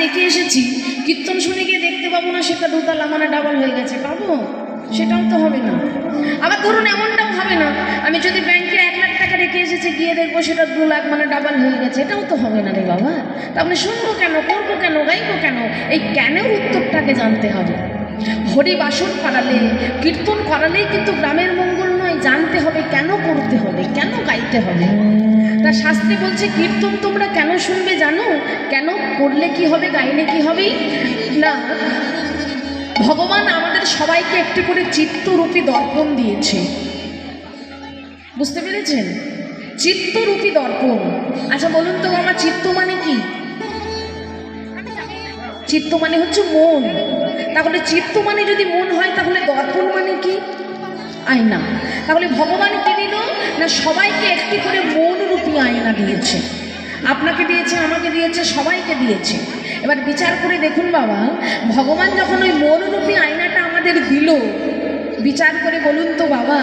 দেখে এসেছি, কীর্তন শুনে গিয়ে দেখতে পাবো না সেটা দুতলা মানে ডাবল হয়ে গেছে, পাবো? সেটাও তো হবে না। আবার ধরুন এমনটাও হবে না, আমি যদি ব্যাংকে 1 লাখ টাকা রেখে এসেছি, গিয়ে দেখবো সেটা 2 লাখ মানে ডাবল হয়ে গেছে, এটাও তো হবে না রে বাবা। তাহলে শুনবো কেন, করবো কেন, গাইবো কেন? এই কেনের উত্তরটাকে জানতে হবে। হরি বাসন করালে, কীর্তন করালেই কিন্তু গ্রামের মঙ্গল নয়, জানতে হবে কেন করতে হবে, কেন গাইতে হবে। তা শাস্ত্রে বলছে কীর্তন তোমরা কেন শুনবে জানো? কেন করলে কি হবে, গাইলে কি হবে না? ভগবান আমাদের সবাইকে একটি করে চিত্তরূপী দর্পণ দিয়েছে, বুঝতে পেরেছেন? চিত্তরূপী দর্পণ। আচ্ছা বলুন তো আমার চিত্ত মানে কি? চিত্ত মানে হচ্ছে মন। তাহলে চিত্ত মানে যদি মন হয়, তাহলে দর্পণ মানে কি? আয়না। তাহলে ভগবান কি দিল না, সবাইকে একটি করে মন রূপী আয়না দিয়েছে। আপনাকে দিয়েছে, আমাকে দিয়েছে, সবাইকে দিয়েছে। এবার বিচার করে দেখুন বাবা, ভগবান যখন ওই মনরূপী আয়নাটা আমাদের দিল, বিচার করে বলুন তো বাবা,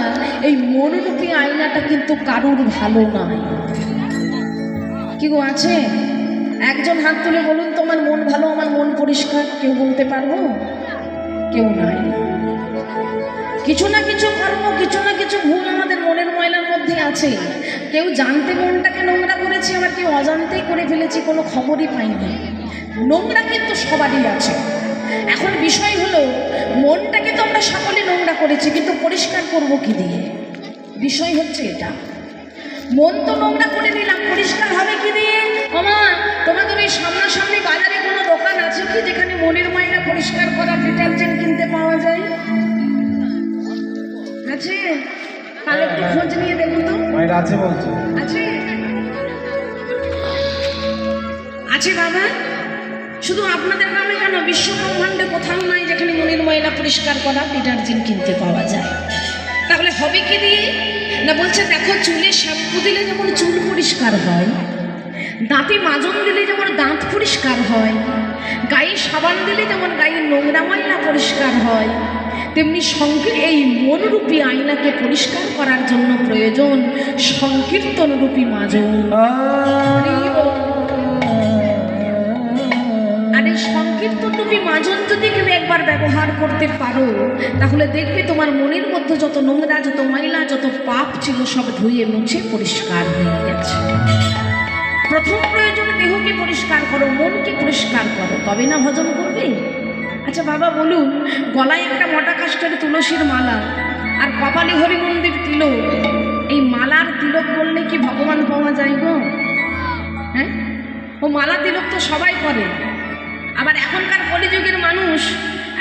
এই মনরূপী আয়নাটা কিন্তু কারুর ভালো নয়। কি গো আছে? একজন হাত তুলে বলুন তো আমার মন ভালো, আমার মন পরিষ্কার, কেউ বলতে পারবো? কেউ নাই। কিছু না কিছু কর্ম, কিছু না কিছু ভুল আমাদের মনের ময়লার মধ্যে আছে। কেউ জানতে মনটাকে নোংরা করেছি, আবার কেউ অজান্তেই করে ফেলেছি, কোনো খবরই পাইনি। নোংরা কিন্তু সবারই আছে। এখন বিষয় হলো, মনটাকে তো আমরা সকলে নোংরা করেছি, কিন্তু পরিষ্কার করব কি দিয়ে? বিষয় হচ্ছে এটা। মন তো নোংরা করে নিলাম, পরিষ্কার হবে কি দিয়ে? মামা, তোমাদের এই সামনাসামনি বাজারে কোনো দোকান আছে কি যেখানে মনের ময়লা পরিষ্কার করার ডিটারজেন্ট কিনতে পাওয়া যায়? আছে? তাহলে একটু খোঁজ নিয়ে দেখুন তো। আছে বলছে, আছে? আছে বাবা? শুধু আপনাদের গ্রামে কেন, বিশ্ব ব্রহ্মাণ্ডে কোথাও নাই যেখানে মনের ময়লা পরিষ্কার করা ডিটারজেন্ট কিনতে পাওয়া যায়। তাহলে হবে কি দিয়ে না? বলছে দেখো, চুলে শ্যাম্পু দিলে যেমন চুল পরিষ্কার হয়, দাঁতে মাজন দিলে যেমন দাঁত পরিষ্কার হয়, গায়ে সাবান দিলে যেমন গায়ে নোংরা ময়লা পরিষ্কার হয়, তেমনি এই মনরূপী আয়নাকে পরিষ্কার করার জন্য প্রয়োজন সংকীর্তনরূপী মাজন। আর এই সংকীর্তনরূপী মাজন যদি কেউ একবার ব্যবহার করতে পারো, তাহলে দেখবে তোমার মনের মধ্যে যত নোংরা, যত ময়লা, যত পাপ ছিল সব ধুয়ে মুছে পরিষ্কার হয়ে গেছে। প্রথম প্রয়োজন দেহকে পরিষ্কার করো, মনকে পরিষ্কার করো, তবে না ভজন করবে। আচ্ছা বাবা বলুন, গলায় একটা মোটা কাষ্ঠের তুলসীর মালা আর কপালে হরি মন্দির তিলক, এই মালার তিলক করলে কি ভগবান পাওয়া যায় গো? হ্যাঁ, ও মালা তিলক তো সবাই করে। আবার এখনকার কলিযুগের মানুষ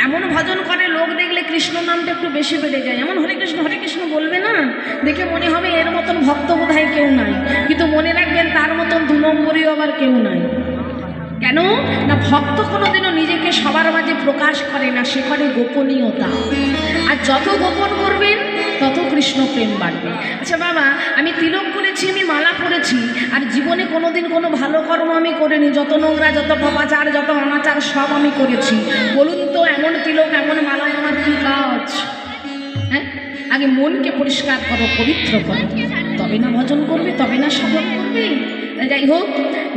এমন ভজন করে, লোক দেখলে কৃষ্ণ নামটা একটু বেশি বেড়ে যায়। এমন হরে কৃষ্ণ বলবে না, দেখে মনে হবে এর মতন ভক্ত বোধহয় কেউ নাই। কিন্তু মনে রাখবেন, তার মতন 2 নম্বরীও আবার কেউ নাই। কেন না? ভক্ত কোনোদিনও নিজেকে সবার মাঝে প্রকাশ করে না, সে করে গোপনীয়তা। আর যত গোপন করবেন তত কৃষ্ণ প্রেম বাড়বে। আচ্ছা বাবা, আমি তিলক করেছি, আমি মালা পরেছি, আর জীবনে কোনোদিন কোনো ভালো কর্ম আমি করিনি, যত নোংরা, যত পাপাচার, যত অনাচার সব আমি করেছি। বলুন তো, এমন তিলক, এমন মালায় আমার কি কাজ? হ্যাঁ, আগে মনকে পরিষ্কার করো, পবিত্র করো, তবে না ভজন করবে, তবে না সাধন করবে। যাই হোক,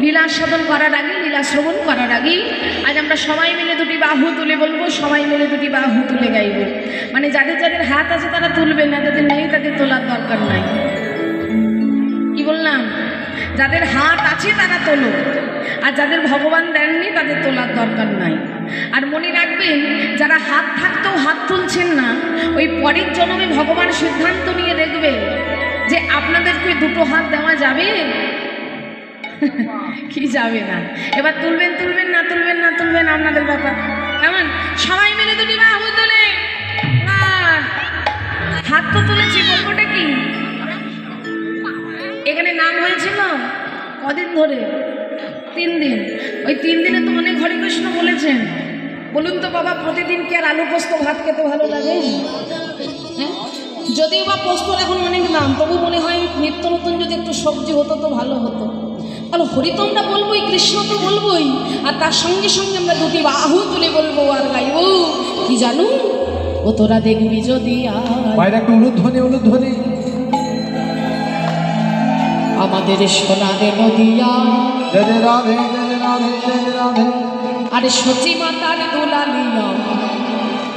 লীলা সাধন করার আগে, লীলা শ্রবণ করার আগেই আজ আমরা সবাই মিলে 2টি বাহু তুলে বলবো, সবাই মিলে 2টি বাহু তুলে গাইব। মানে যাদের যাদের হাত আছে তারা তুলবে না, যাদের নেই তাদের তোলার দরকার নাই। কি বললাম? যাদের হাত আছে তারা তোলো, আর যাদের ভগবান দেননি তাদের তোলার দরকার নাই। আর মনে রাখবেন, যারা হাত থাকতেও হাত তুলছেন না, ওই পরের জন্মে ভগবান সিদ্ধান্ত নিয়ে দেখবে যে আপনাদেরকে 2টো হাত দেওয়া যাবে কি যাবে না। এবার তুলবেন না তুলবেন আপনাদের ব্যাপার। কেমন? সবাই মিলে 2টি বাহু তুলে হাত তো তুলেছি, বলবোটা কি? এখানে নাম হয়েছিল কদিন ধরে? 3 দিন। ওই 3 দিনে তো অনেক হরে কৃষ্ণ বলেছেন। বলুন তো বাবা, প্রতিদিন কি আর আলু পোস্ত ভাত খেতে ভালো লাগে? হ্যাঁ, যদিও বা পোস্তর এখন অনেক দাম, তবু মনে হয় নিত্য নতুন যদি একটু সবজি হতো তো ভালো হতো। তাহলে হরি তো আমরা বলবোই, কৃষ্ণ তো বলবোই, আর তার সঙ্গে সঙ্গে আমরা 2টি বাহু তুলে বলবো আর গাইব কি জানো? ও তোরা দেখবি যদি একটু উলুধ্বনি আমাদের সোনারে নদিয়া, রাধে রাধে রাধে রাধে। আরে সচি মাতার দুলালিয়া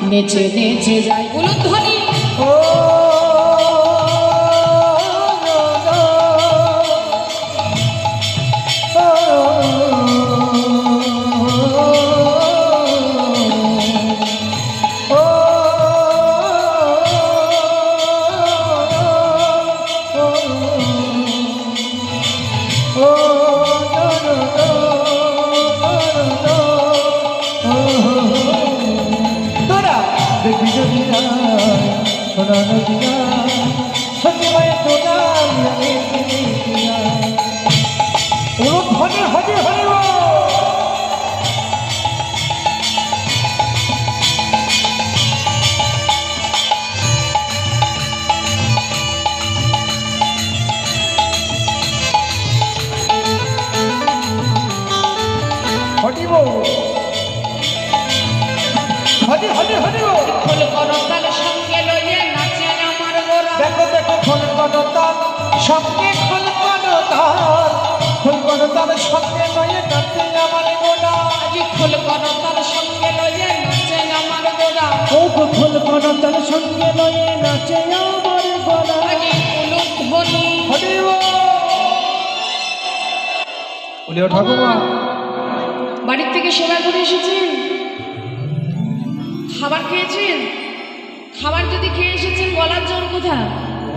নেচে নেচে যায় উলুধ্বনি ও সোনা নদিয়া সত্যি মায়ের তোলা উলুধ্বনি হরি হরি হরিব হরি হরি হরিব ফুল করতাল সঙ্গে লইয়ে নাচে আমার গোরা দেখো দেখো ফুল করতাল সঙ্গে ফুল করতাল সঙ্গে লইয়ে নাচে আমার গোরা আজি ফুল করতাল সঙ্গে লইয়ে নাচে আমার গোরা ও ফুল করতাল সঙ্গে লইয়ে নাচে আমার গোরা আজি উলুধ্বনি হরিব বলিও ঠাকুমা বাড়ির থেকে সেবা করে এসেছেন খাবার খেয়েছেন খাবার যদি খেয়ে এসেছেন গলার জোর কোথা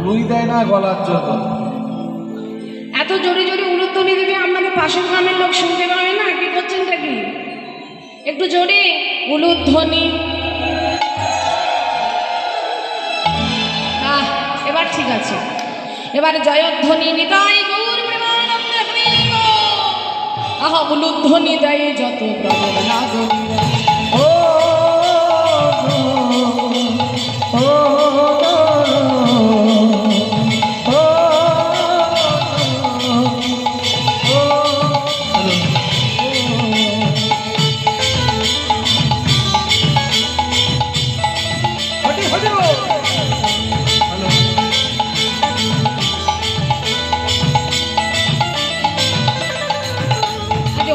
লুই দেয় না গলার জন্য এত জোরে জোরে উলুধ্বনি দেবে আপনাকে পাশের গ্রামের লোক শুনতে পাবে না কি করছেনটা কি একটু জোরে উলুধ্বনি এবার ঠিক আছে এবার জয়ধ্বনি নিতাই গৌর প্রেমানন্দে প্রেম আহা উলুধ্বনি দেয় যত প্রাণের লাগনি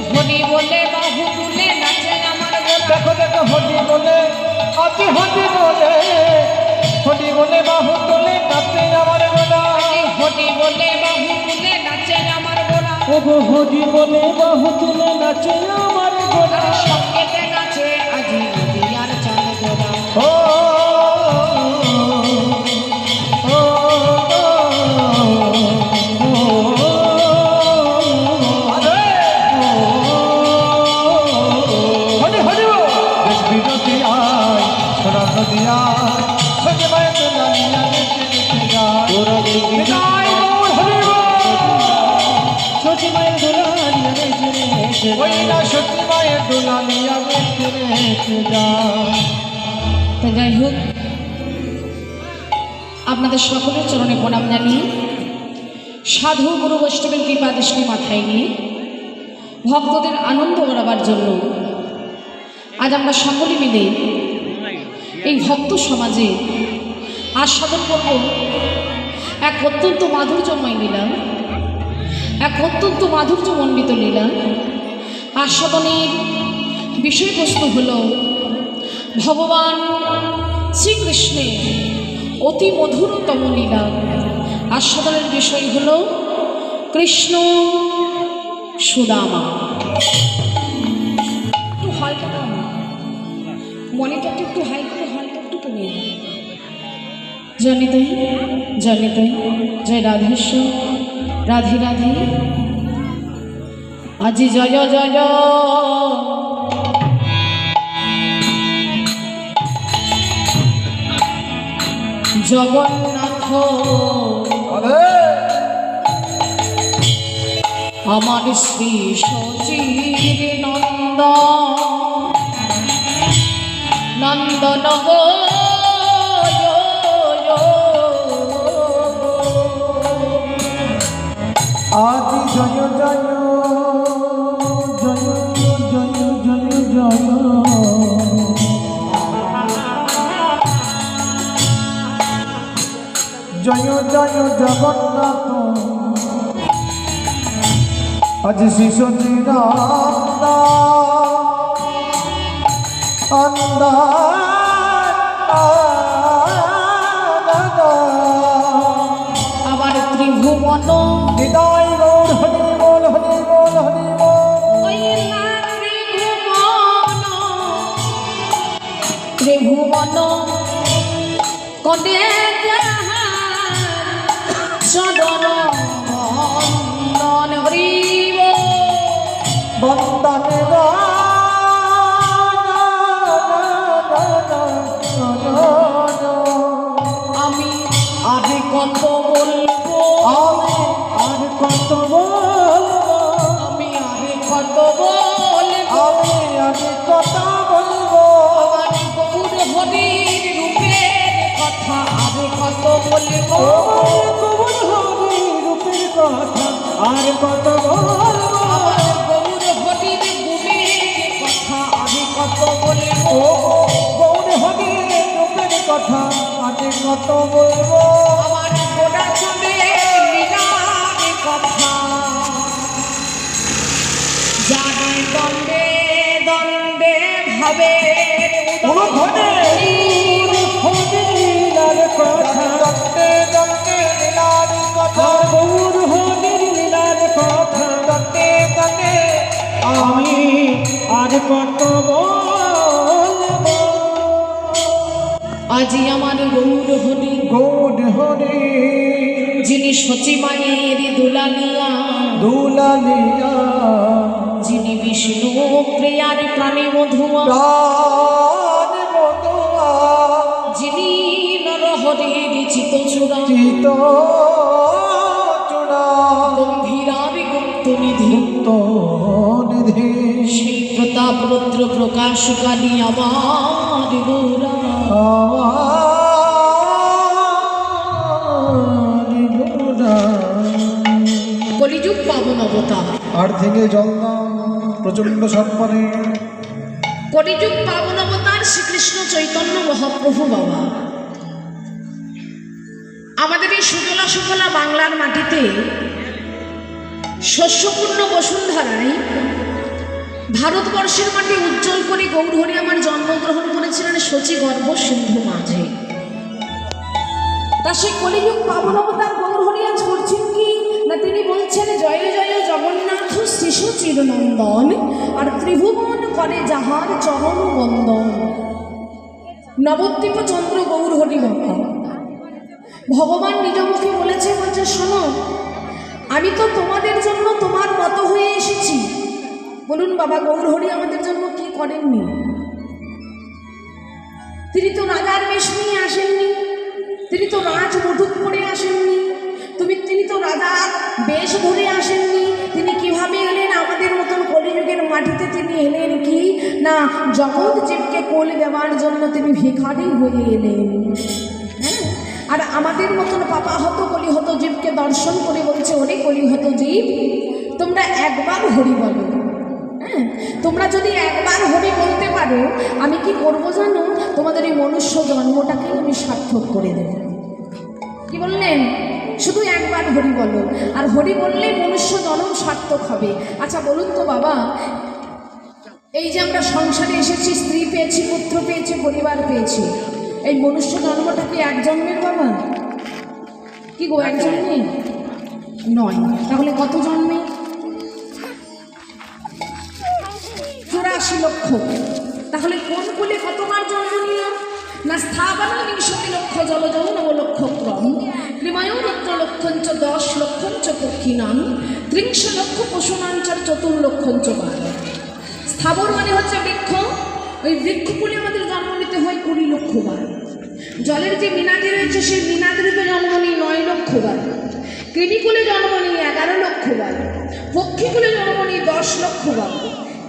হরি বলে বাহু তুলে নাচে আমার গোরা দেখো দেখো হরি বলে অতি হরি বলে বাহু তোলে নাচে আমার গোরা হরি বলে বাহু তুলে নাচে আমার গোরা ও হরি বলে বাহু তুলে নাচে আমার গোরা সঙ্গেতে নাচে আজি নদিয়ার চাঁদ গোরা ও নদিয়া সঙ্গে মায়ের তোলা সত্যি মায়ের দোলা ওই না সত্যি মায়ের দোলা নিয়া তো যাই হোক আপনাদের সকলের চরণে প্রণাম জানিয়ে সাধু গুরু বৈষ্ণবের কৃপা দৃষ্টি মাথায় নিয়ে ভক্তদের আনন্দ করাবার জন্য আজ আমরা সকলে মিলে এই ভক্ত সমাজে আস্বাদন করব এক অত্যন্ত মাধুর্যময় লীলা এক অত্যন্ত মাধুর্যমণ্ডিত লীলা আস্বাদনের বিষয়বস্তু হল ভগবান শ্রীকৃষ্ণের অতি মধুরতম লীলা আস্বাদনের বিষয় হল কৃষ্ণ সুদামা একটু হলটা কম মনিটরটা একটু হাই করে হলটা একটু কমিয়ে দাও জনিতাই জনিতাই জয় রাধেশ্বর রাধে রাধে আজি জয় জয় জগন্নাথ আমার শ্রী সচির নন্দ নন্দন গো আদি জয় জয় জয় জয় জয় জয় জয় জয় জগন্নাথ আজ শিশু ত্রিভুবন কটে সদর বন্দন হরিব বন্দনে আমি আর কত বলবো আর কত বলবো আমি আর কত বলবো আমি আর কত বলবো আমার গৌর হরির রূপের কথা আর কত বলবো কবুল হরি রূপের কথা আর কত বলবো আমার গৌর হরির গুণের কথা আর কত বলবো গৌর হরি রূপের কথা আর কত বলবো আমার গোড়া চলে লীলার কথা জানে দ্বন্দ্বে দ্বন্দ্বে ভাবে লীলার কথা দণ্ডে দণ্ডে লীলার কথা গৌর হরির লীলার কথা দণ্ডে দণ্ডে আমি আর কত বলবো আজি আমার গৌর হরি গৌর হরি যিনি সচি মায়ের দুলালিয়া দুলালিয়া যিনি বিষ্ণু প্রিয়ার প্রাণী মধুয়া প্রাণ মধুয়া যিনি নরহরির চিতচূড়া চিত চূড়া গম্ভীরার গুপ্ত নিধি তো নিধি সেই প্রতাপ রুদ্র প্রকাশকারী আমার গৌরা কলিযুগ পাবন অবতার আর থেকে জল দাও প্রচন্ড সম্মানে কলিযুগ পাবন অবতার শ্রীকৃষ্ণ চৈতন্য মহাপ্রভু বাবা আমাদের এই সুজলা সুফলা বাংলার মাটিতে শস্যপূর্ণ বসুন্ধরায় ভারতবর্ষের মাটি উজ্জ্বল করে গৌরহরি আমার জন্মগ্রহণ করেছিলেন শচী গর্ভ সিন্ধু মাঝে তা সেই কলিযুগ পাবন অবতার গৌরহরি আজ করছেন কি না তিনি বলছেন জয় জয় জগন্নাথ শিশু চিরনন্দন আর ত্রিভুবন করে যাহার চরণ বন্দন নবদ্বীপ চন্দ্র গৌরহরি বাবা ভগবান নিজ মুখে বলছে শোনো আমি তো তোমাদের জন্য তোমার মতো হয়ে এসেছি বলুন বাবা গৌরহরি আমাদের জন্য কি করেননি তিনি তো রাজার বেশ নিয়ে আসেননি তিনি তো রাজ বধূ করে আসেননি তিনি তো রাজার বেশ ধরে আসেননি তিনি কিভাবে এলেন আমাদের মতন কলিযুগের মাটিতে তিনি এলেন কি না জগৎ জীবকে কোল দেওয়ার জন্য তিনি ভিখারি হয়ে এলেন হ্যাঁ আর আমাদের মতন পাপাহত কলিহত জীবকে দর্শন করে বলছে ওরে কলিহত জীব তোমরা একবার হরি বলো হ্যাঁ তোমরা যদি একবার হরি বলতে পারো আমি কি করবো জানো তোমাদের এই মনুষ্য জন্মটাকে আমি সার্থক করে দেব কি বললেন শুধু একবার হরি বলো আর হরি বললে মনুষ্য জন্ম সার্থক হবে আচ্ছা বলুন তো বাবা এই যে আমরা সংসারে এসেছি স্ত্রী পেয়েছি পুত্র পেয়েছি পরিবার পেয়েছি এই মনুষ্য জন্মটা কি এক জন্মের বাবা কি গো এক জন্মে নয় তাহলে কত জন্মে 84 লক্ষ তাহলে কোন কুলে কতবার জন্ম নিলাম না স্থাবনা 20 লক্ষ জলজৌ 9 লক্ষ ক্রম ক্রিমায়ু রত্র লক্ষঞ্চ 10 লক্ষঞ্চ পক্ষিনাম 30 লক্ষ পশুনাঞ্চর 4 লক্ষঞ্চ বার স্থাবর মানে হচ্ছে বৃক্ষ ওই বৃক্ষকুলে আমাদের জন্ম নিতে হয় 20 লক্ষ বার জলের যে মিনাদি রয়েছে সেই মিনাদিতে জন্ম নিই 9 লক্ষ বার কৃমিকুলে জন্ম নিই 11 লক্ষ বার পক্ষীকুলে জন্ম নিই 10 লক্ষ বার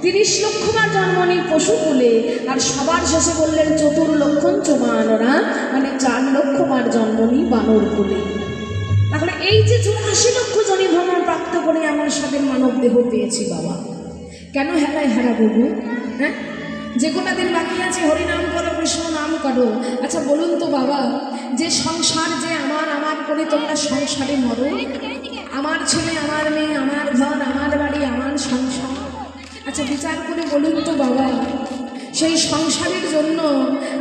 30 লক্ষ বার জন্ম নিই পশুকুলে আর সবার শেষে বললেন 4 লক্ষঞ্চ বানরা মানে 4 লক্ষ বার জন্ম নিই বানর কুলে তাহলে এই যে 84 লক্ষ জনি ভ্রমণ প্রাপ্ত করে আমার সাথে মানব দেহ পেয়েছি বাবা কেন হেলায় হারা বলবো হ্যাঁ যে কোটা দিন বাকি আছে হরিনাম করো কৃষ্ণ নাম করো আচ্ছা বলুন তো বাবা যে সংসার যে আমার করে তোমরা সংসারে মরো আমার ছেলে আমার মেয়ে আমার ঘর আমার বাড়ি আমার সংসার আচ্ছা বিচার করে বলুন তো বাবা সেই সংসারের জন্য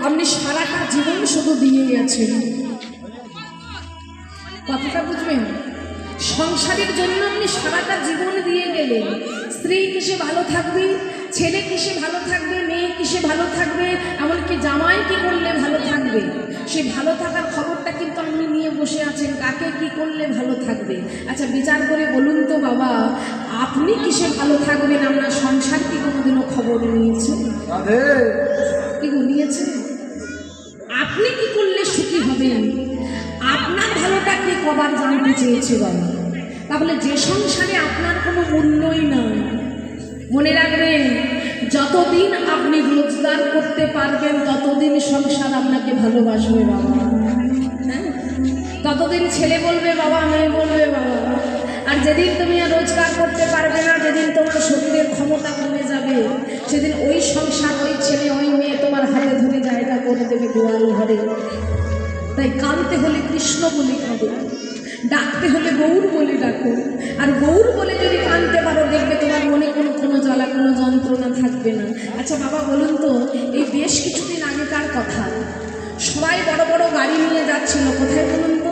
আপনি সারাটা জীবন শুধু দিয়ে গেছেন কথাটা বুঝবেন সংসারের জন্য আপনি সারাটা জীবন দিয়ে গেলেন স্ত্রী কিসে ভালো থাকবে ছেলে কিসে ভালো থাকবে, মেয়ে কিসে ভালো থাকবে, এমনকি জামাই কি করলে ভালো থাকবে, সেই ভালো থাকার খবরটা কিন্তু আপনি নিয়ে বসে আছেন কাকে কি করলে ভালো থাকবে। আচ্ছা বিচার করে বলুন তো বাবা, আপনি কিসে ভালো থাকবেন আপনার সংসার কি কোনোদিনও খবর নিয়েছে? কি নিয়েছে? আপনি কি করলে সুখী হবেন, আপনার ভালোটা কে কবার জানতে চেয়েছে বাবা? তাহলে যে সংসারে আপনার কোনো মূল্যই নাই, মনে রাখবেন যতদিন আপনি রোজগার করতে পারবেন ততদিন সংসার আপনাকে ভালোবাসবে বাবা। হ্যাঁ, ততদিন ছেলে বলবে বাবা, মেয়ে বলবে বাবা। আর যেদিন তুমি আর রোজগার করতে পারবে না, যেদিন তোমার শরীরের ক্ষমতা কমে যাবে, সেদিন ওই সংসার, ওই ছেলে, ওই মেয়ে তোমার হাতে ধরে জায়গা করে দেবে গোয়াল ঘরে। তাই কাঁদতে হলে কৃষ্ণ বলে কাঁদো, ডাকতে হলে গৌর বলে ডাকো। আর গৌর বলে যদি কাঁদতে পারো, দেখবে তোমার মনে কোনো জ্বালা, কোনো যন্ত্রণা থাকবে না। আচ্ছা বাবা বলুন তো, এই বেশ কিছুদিন আগেকার কথা, সবাই বড় বড় গাড়ি নিয়ে যাচ্ছিল, কোথায় বলুন তো?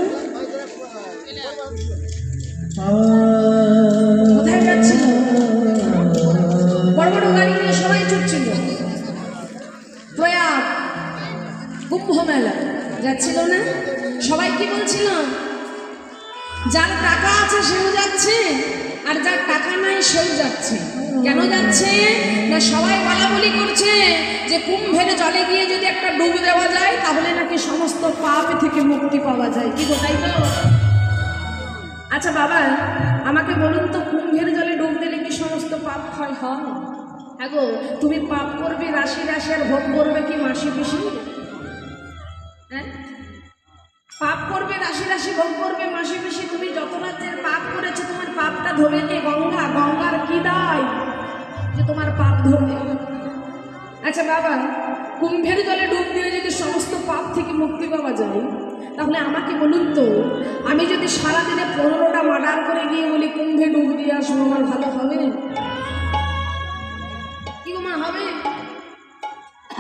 কোথায় যাচ্ছিল? বড় বড় গাড়ি নিয়ে সবাই ছুটছিল, প্রয়াগ কুম্ভ মেলা যাচ্ছিল না? সবাই কি বলছিল? যার টাকা আছে সেও যাচ্ছে, আর যার টাকা নাই সেও যাচ্ছে। কেন যাচ্ছে না? সবাই বলাবলি করছে যে কুম্ভের জলে গিয়ে যদি একটা ডুব দেওয়া যায় তাহলে নাকি সমস্ত পাপ থেকে মুক্তি পাওয়া যায়। কি তাই তো? আচ্ছা বাবা আমাকে বলুন তো, কুম্ভের জলে ডুব দিলে কি সমস্ত পাপ ক্ষয় হয়? হ্যাঁ গো, তুমি পাপ করবে রাশি রাশি, আর ভোগ করবে কি মাসি পিসি? হ্যাঁ, পাপ করবে রাশি রাশি, ভোগ করবে মাসি পিসি। তুমি যত রাজ্যের পাপ করেছো, তোমার পাপটা ধরবে কে? গঙ্গা। গঙ্গার কি দায় যে তোমার পাপ ধরবে? আচ্ছা বাবা, কুম্ভের জলে ডুব দিয়ে যদি সমস্ত পাপ থেকে মুক্তি পাওয়া যায়, তাহলে আমাকে বলুন তো, আমি যদি সারাদিনে 15টা মার্ডার করে গিয়ে বলি কুম্ভে ডুব দিয়ে আসবো, আমার ভালো হবে? কি মা হবে?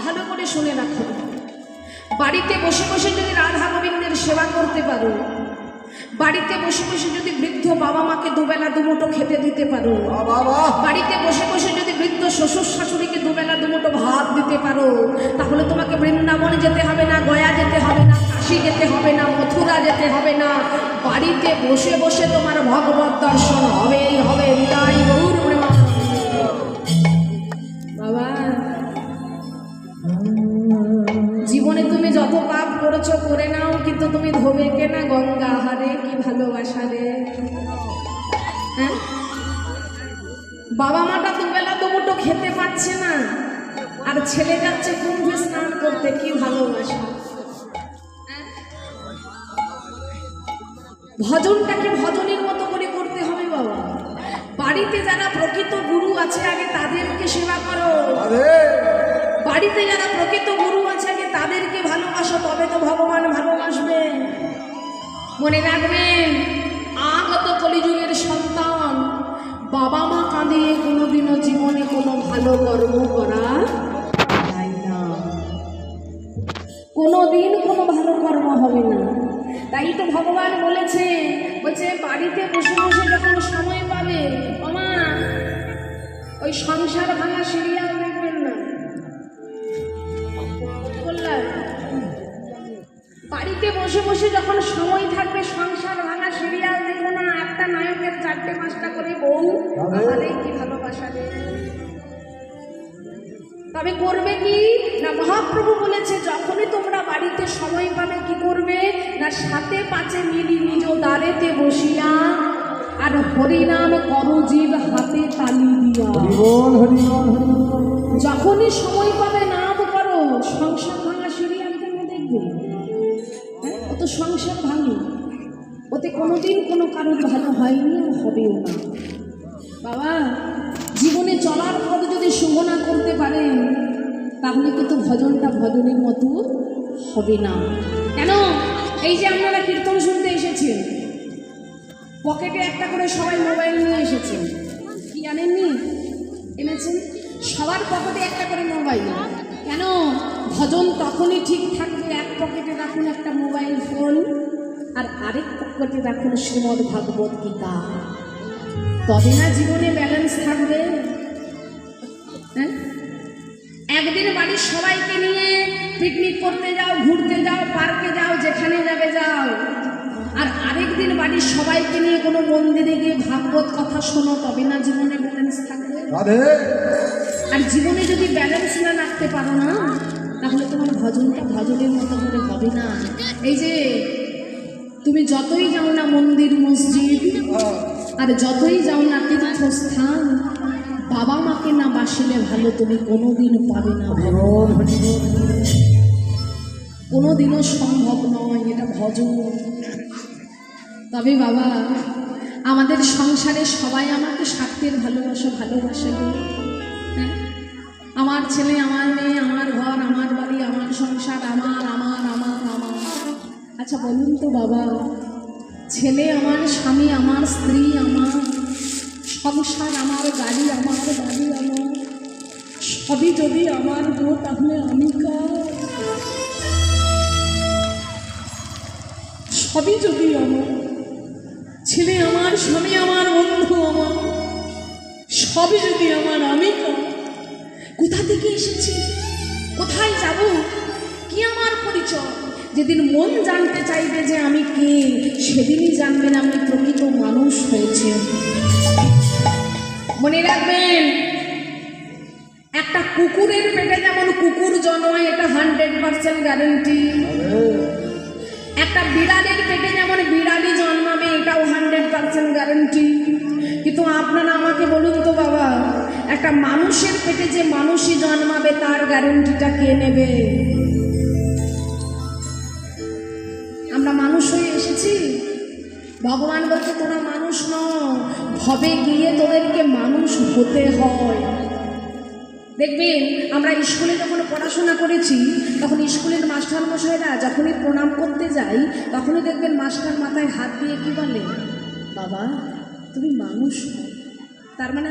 ভালো করে শুনে রাখো, বাড়িতে বসে বসে যদি রাধা গোবিন্দের সেবা করতে পারো, বাড়িতে বসে বসে যদি বৃদ্ধ বাবা মাকে দুবেলা দুমুঠো খেতে দিতে পারো, বাড়িতে বসে বসে যদি বৃদ্ধ শ্বশুর শাশুড়িকে দুবেলা দুমুঠো ভাত দিতে পারো, তাহলে তোমাকে বৃন্দাবন যেতে হবে না, গয়া যেতে হবে না, কাশী যেতে হবে না, মথুরা যেতে হবে না। বাড়িতে বসে বসে তোমার ভগবত দর্শন হবেই হবে। হৃদয় গৌর প্রেমানন্দে। বাবা জীবনে তুমি যত পাপ করেছো করে নাও, কিন্তু তুমি ধোবে কে না গঙ্গা হারে। কি ভালোবাসা রে! হ্যাঁ, বাবা মাটা দুবেলা দুমুঠো খেতে পাচ্ছে না, আর ছেলে যাচ্ছে কুম্ভে স্নান করতে। কি ভালোবাসা! ভজনটাকে ভজনের মতো করে করতে হবে বাবা। বাড়িতে যারা প্রকৃত গুরু আছে আগে তাদেরকে সেবা করো, বাড়িতে যারা প্রকৃত গুরু আছে আগে তাদেরকে ভালোবাসো, তবে তো ভগবান ভালোবাসবে। মনে রাখবেন, আগত কলিযুগের সন্তান বাবা মা কাঁদিয়ে কোনোদিনও জীবনে কোনো ভালো কর্ম করা যায় না, কোনোদিন কোনো ভালো কর্ম হবে না। তাই তো ভগবান বলেছে, বলছে বাড়িতে বসে বসে যখন সময় পাবে, মামা ওই সংসার ভাঙা সিরিয়াল দেখবেন না। বললাম বাড়িতে বসে বসে যখন সময় থাকবে সংসার ভাঙা সিরিয়াল দেখবো না। একটা নায়কের 4টে-5টা করে বউ, তাহলে কি ভালোবাসা রে! তবে করবে কি না, মহাপ্রভু বলেছে যখনই তোমরা বাড়িতে সময় পাবে কি করবে না, 7-5 মিলি নিজ দ্বারেতে বসিয়া আর হরিনাম করো জীব হাতে তালি দিয়া। যখনই সময় পাবে না তো করো, সংসার ভাঙা সিরিয়াল কেন দেখবে? অত সংসার ভাঙে, ওতে কোনোদিন কোনো কারোর ভালো হয়নি, হবেও না। বাবা জীবনে চলার পথ যদি শুভ না করতে পারেন, তাহলে কিন্তু ভজনটা ভজনের মতো হবে না। কেন? এই যে আপনারা কীর্তন শুনতে এসেছেন, পকেটে একটা করে সবাই মোবাইল নিয়ে এসেছেন, কি জানেননি? এনেছেন সবার পকেটে একটা করে মোবাইল। কেন? ভজন তখনই ঠিক থাকবে, এক পকেটে রাখুন একটা মোবাইল ফোন, আর আরেক পকেটে রাখুন শ্রীমদ্ ভাগবত গীতা, তবে না জীবনে ব্যালেন্স থাকবে। হ্যাঁ, একদিন বাড়ির সবাইকে নিয়ে পিকনিক করতে যাও, ঘুরতে যাও, পার্কে যাও, যেখানে যাবে যাও। আর আরেকদিন বাড়ির সবাইকে নিয়ে কোনো মন্দিরে গিয়ে ভাগবত কথা শোনো, তবে না জীবনে ব্যালেন্স থাকবে। আর জীবনে যদি ব্যালেন্স না রাখতে পারো না, তাহলে তোমার ভজনটা ভজনের মতো করে হবে না। এই যে তুমি যতই যাও না মন্দির মসজিদ, আর যতই যাও না তীর্থস্থান, বাবা মাকে না বাসিলে ভালো তুমি কোনোদিন পাবে না, কোনোদিনও সম্ভব নয় এটা ভজন। তবে বাবা, আমাদের সংসারে সবাই আমাকে স্বার্থের ভালোবাসে গো। হ্যাঁ, আমার ছেলে, আমার মেয়ে, আমার ঘর, আমার বাড়ি, আমার সংসার, আমার আমার আমার আমার। আচ্ছা বলুন তো বাবা, ছেলে আমার, স্বামী আমার, স্ত্রী আমার, সংসার আমার, গাড়ি আমার, বাড়ি আমার, সবই যদি আমার গো, তাহলে আমি কার? সবই যদি আমার, ছেলে আমার, স্বামী আমার, বন্ধু আমার, সবই যদি আমার, আমি কার? কোথা থেকে এসেছি, কোথায় যাব, কি আমার পরিচয়? যেদিন মন জানতে চাইবে যে আমি কে, সেদিনই জানবেন আমি প্রকৃত মানুষ হয়েছে। মনে রাখবেন, একটা কুকুরের পেটে যেমন কুকুর জন্মায়, এটা 100% গ্যারেন্টি। একটা বিড়ালের পেটে যেমন বিড়ালি জন্মাবে, এটাও 100% গ্যারেন্টি। কিন্তু আপনারা আমাকে বলুন তো বাবা, একটা মানুষের পেটে যে মানুষই জন্মাবে, তার গ্যারেন্টিটা কে নেবে? আমরা মানুষ হয়ে এসেছি। ভগবান বলছে তোরা মানুষ নয়, ভবে গিয়ে তোদেরকে মানুষ হতে হয়। দেখবেন আমরা স্কুলে যখন পড়াশোনা করেছি, তখন স্কুলের মাস্টার মশাইরা যখনই প্রণাম করতে যাই, তখনই দেখবেন মাস্টার মাথায় হাত দিয়ে কি বলে, বাবা তুমি মানুষ হও। তার মানে